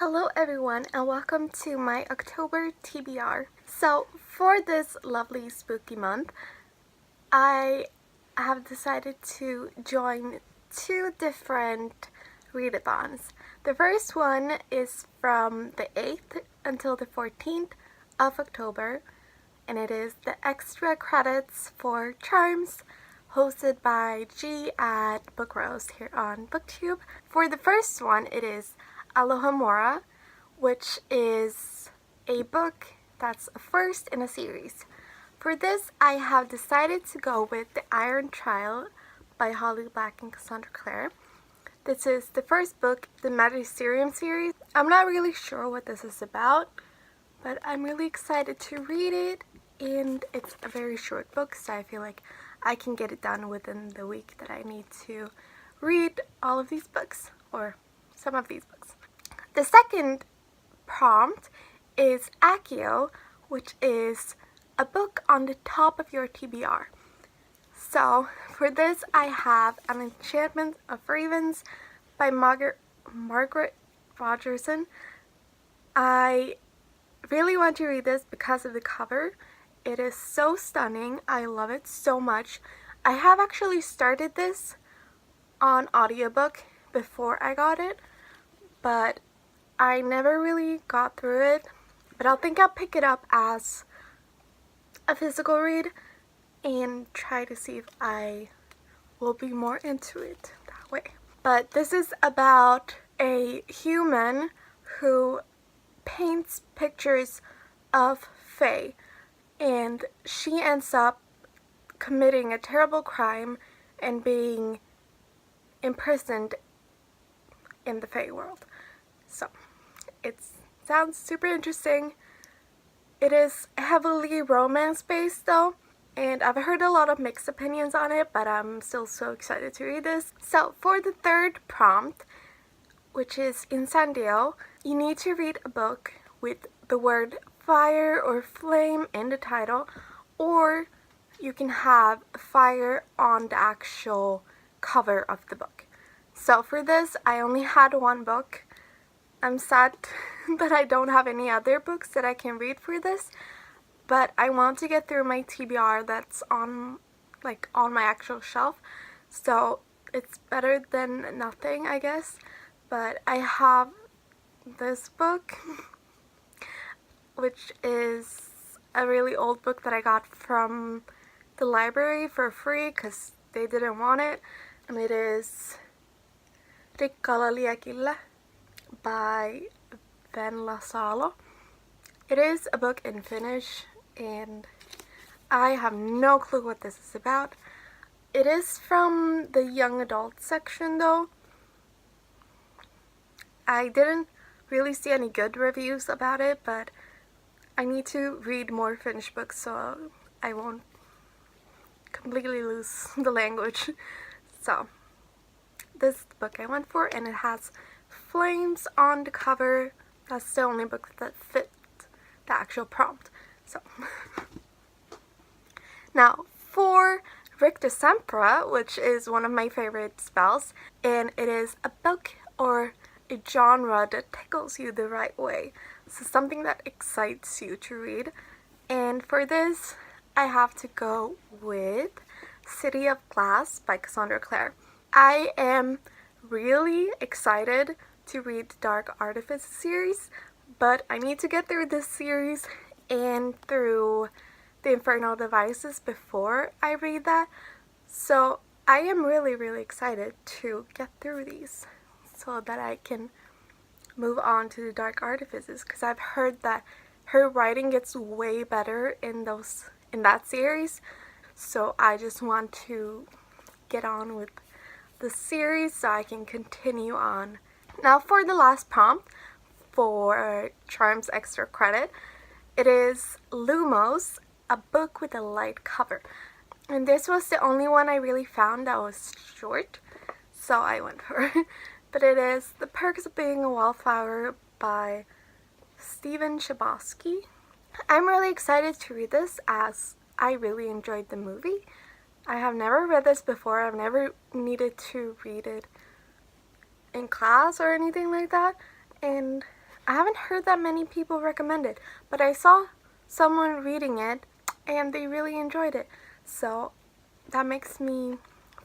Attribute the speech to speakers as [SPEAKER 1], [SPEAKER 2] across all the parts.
[SPEAKER 1] Hello everyone and welcome to my October TBR. So for this lovely spooky month, I have decided to join two different readathons. The first one is from the 8th until the 14th of October, and it is the extra credits for Charms, hosted by G at Book Rose here on BookTube. For the first one, it is Aloha Mora, which is a book that's a first in a series. For this, I have decided to go with The Iron Trial by Holly Black and Cassandra Clare. This is the first book in the Magisterium series. I'm not really sure what this is about, but I'm really excited to read it, and it's a very short book, so I feel like I can get it done within the week that I need to read all of these books, or some of these books. The second prompt is Accio, which is a book on the top of your TBR. So for this, I have An Enchantment of Ravens by Margaret Rogerson. I really want to read this because of the cover. It is so stunning. I love it so much. I have actually started this on audiobook before I got it, but I never really got through it. But I think I'll pick it up as a physical read and try to see if I will be more into it that way. But this is about a human who paints pictures of fae, and she ends up committing a terrible crime and being imprisoned in the fae world. So it sounds super interesting. It is heavily romance based though, and I've heard a lot of mixed opinions on it, but I'm still so excited to read this. So for the third prompt, which is Incendio, you need to read a book with the word fire or flame in the title, or you can have fire on the actual cover of the book. So for this, I only had one book. I'm sad that I don't have any other books that I can read for this, but I want to get through my TBR that's on my actual shelf, so it's better than nothing, I guess. But I have this book, which is a really old book that I got from the library for free because they didn't want it, and it is Rikkala by Venla Salo. It is a book in Finnish, and I have no clue what this is about. It is from the young adult section though. I didn't really see any good reviews about it, but I need to read more Finnish books so I won't completely lose the language. So this is the book I went for, and it has flames on the cover. That's the only book that fit the actual prompt. So now for Richter Sempra, which is one of my favorite spells, and it is a book or a genre that tickles you the right way. So something that excites you to read. And for this, I have to go with City of Glass by Cassandra Clare. I am really excited to read the Dark Artifice series, but I need to get through this series and through the Infernal Devices before I read that. So I am really excited to get through these so that I can move on to the Dark Artifices, because I've heard that her writing gets way better in that series. So I just want to get on with the series so I can continue on. Now for the last prompt for Charms Extra Credit, it is Lumos, a book with a light cover. And this was the only one I really found that was short, so I went for it. But it is The Perks of Being a Wallflower by Stephen Chbosky. I'm really excited to read this as I really enjoyed the movie. I have never read this before. I've never needed to read it in class or anything like that, and I haven't heard that many people recommend it, but I saw someone reading it and they really enjoyed it. So that makes me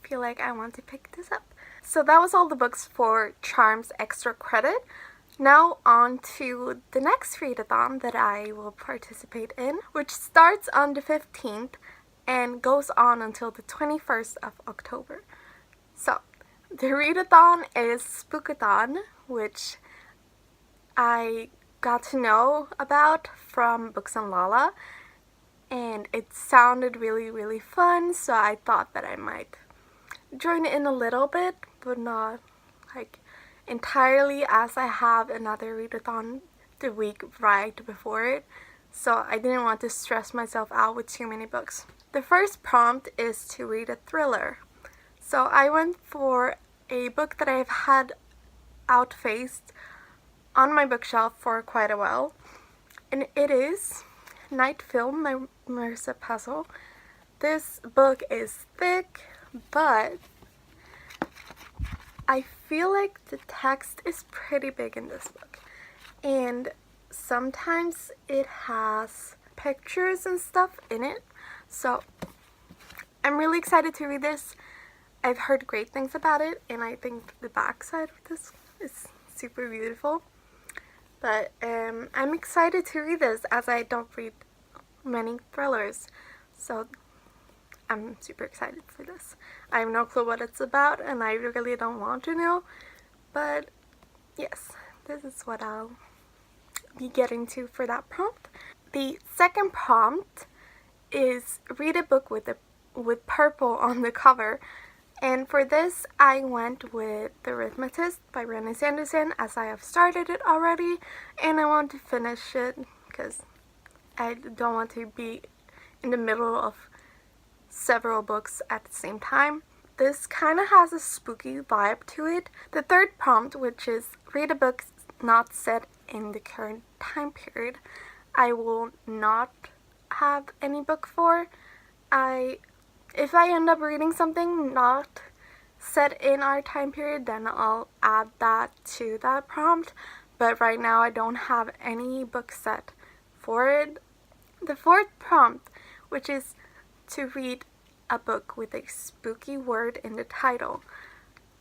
[SPEAKER 1] feel like I want to pick this up. So that was all the books for Charms Extra Credit. Now on to the next readathon that I will participate in, which starts on the 15th and goes on until the 21st of October. So the readathon is Spookathon, which I got to know about from Books and Lala, and it sounded really fun, so I thought that I might join in a little bit, but not like entirely, as I have another readathon the week right before it, so I didn't want to stress myself out with too many books. The first prompt is to read a thriller. So I went for a book that I've had outfaced on my bookshelf for quite a while, and it is Night Film by Marissa Pezel. This book is thick, but I feel like the text is pretty big in this book, and sometimes it has pictures and stuff in it, so I'm really excited to read this. I've heard great things about it, and I think the backside of this is super beautiful. But I'm excited to read this, as I don't read many thrillers, so I'm super excited for this. I have no clue what it's about, and I really don't want to know, but yes, this is what I'll be getting to for that prompt. The second prompt is read a book with purple on the cover, and for this I went with The Arithmetist by Renee Sanderson, as I have started it already and I want to finish it because I don't want to be in the middle of several books at the same time. This kind of has a spooky vibe to it. The third prompt, which is read a book not set in the current time period, I will not have any book for. If I end up reading something not set in our time period, then I'll add that to that prompt, but right now I don't have any book set for it. The fourth prompt, which is to read a book with a spooky word in the title,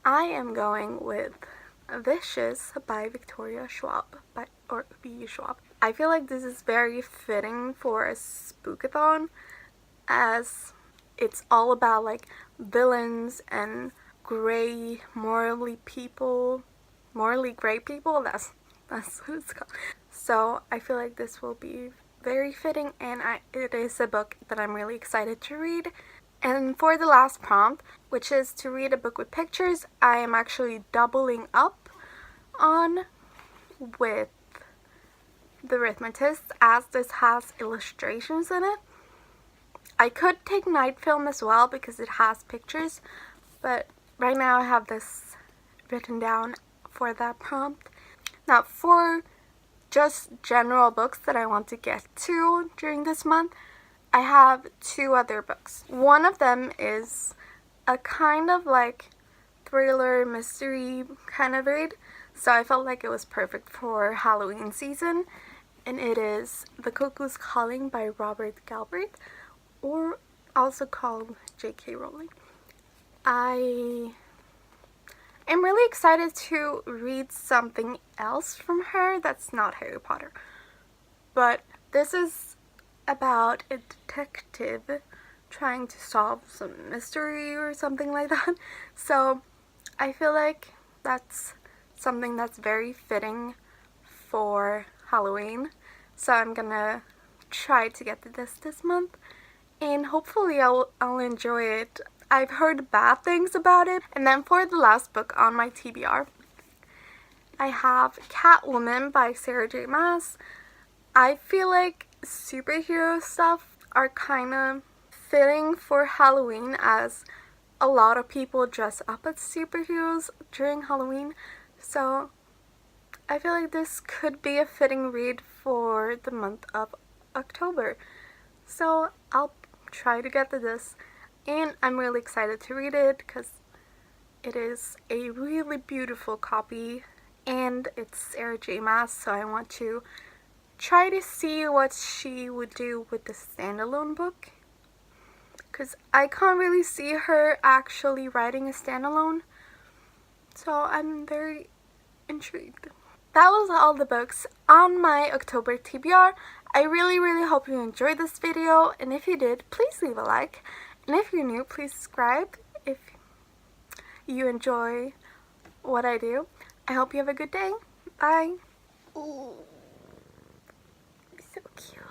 [SPEAKER 1] I am going with Vicious by Victoria Schwab, or B. Schwab. I feel like this is very fitting for a spookathon, as it's all about like villains and morally gray people. That's what it's called. So I feel like this will be very fitting, and it is a book that I'm really excited to read. And for the last prompt, which is to read a book with pictures, I am actually doubling up on with The Arithmetist, as this has illustrations in it. I could take Night Film as well because it has pictures, but right now I have this written down for that prompt. Now for just general books that I want to get to during this month, I have two other books. One of them is a kind of like thriller mystery kind of read, so I felt like it was perfect for Halloween season, and it is The Cuckoo's Calling by Robert Galbraith, or also called J.K. Rowling. I am really excited to read something else from her that's not Harry Potter, but this is about a detective trying to solve some mystery or something like that, so I feel like that's something that's very fitting for Halloween, so I'm gonna try to get to this month, and hopefully I'll enjoy it. I've heard bad things about it. And then for the last book on my TBR, I have Catwoman by Sarah J. Maas. I feel like superhero stuff are kind of fitting for Halloween, as a lot of people dress up as superheroes during Halloween, so I feel like this could be a fitting read for the month of October. So I'll try to get to this, and I'm really excited to read it because it is a really beautiful copy, and it's Sarah J. Maas, so I want to try to see what she would do with the standalone book, because I can't really see her actually writing a standalone, so I'm very intrigued. That was all the books on my October TBR. I really hope you enjoyed this video, and if you did, please leave a like, and if you're new, please subscribe if you enjoy what I do. I hope you have a good day. Bye. Ooh, so cute.